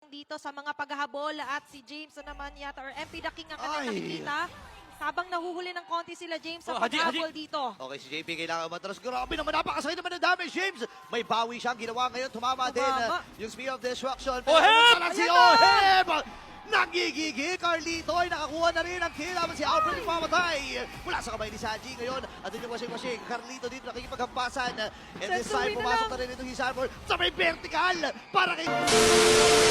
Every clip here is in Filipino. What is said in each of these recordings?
dito sa mga paghahabol at si James na naman yata or MP The King ang kanyang nakikita. Habang nahuhuli ng konti sila James sa paghabol dito. Okay, si JP kailangan matras. Grabe naman, napakasakit naman ng damage, James. May bawi siyang ginawa ngayon. Tumama din yung Spear of Destruction. Oheb! Si Oheb! Nagigigi, Carlito ay nakakuha na rin ang kill. Habang si Alfred mamatay. Mula sa kamay ni Sanji ngayon. At din yung washing-washing. Carlito dito nakikipaghampasan. And this time, pumasok na rin ito si Sanford sa may vertical. Para kay...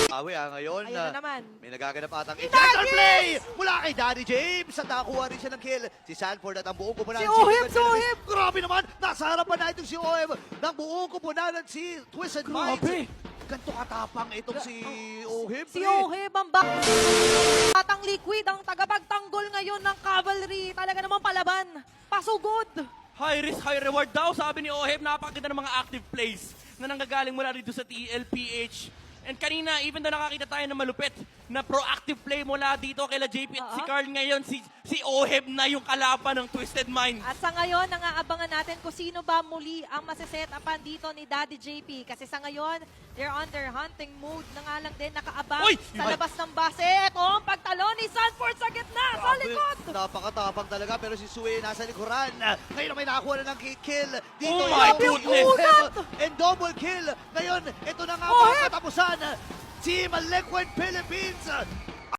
Awi ngayon. Ayun na naman. May nagaganap atang counter play mula kay Danny James. At nakakuha rin siya ng kill. Si Sanford at ang buong kupunan. Si Oheb! Si Oheb! Grabe naman! Nasa harapan na itong si Oheb. Ng buong kupunan si Twisted Minds. Ganto katapang itong si Oheb. Si Oheb ang batang liquid ang tagapagtanggol ngayon ng Cavalry. Talaga namang palaban. Pasugod. High risk, high reward daw, sabi ni Oheb. Napakaganda ng mga active plays na nanggagaling mula dito sa TLPH. And kanina, even though nakakita tayo ng malupit na proactive play mula dito kay JP at si Carl ngayon, si Oheb na yung kalaban ng Twisted Mind. At sa ngayon, nangaabangan natin kung sino ba muli ang masesetapan dito ni Daddy JP. Kasi sa ngayon, they're under hunting mode na nga lang din nakaabang sa labas ng base. Ito ang pagtalon ni Sanford sa gitna, sa likod. Napakatapang talaga pero si Sue nasa likuran. Ngayon may nakakuha na ng kill. Dito Oh my goodness! And double kill. Ngayon, ito na nga mga katapusan. Team Liquid Philippines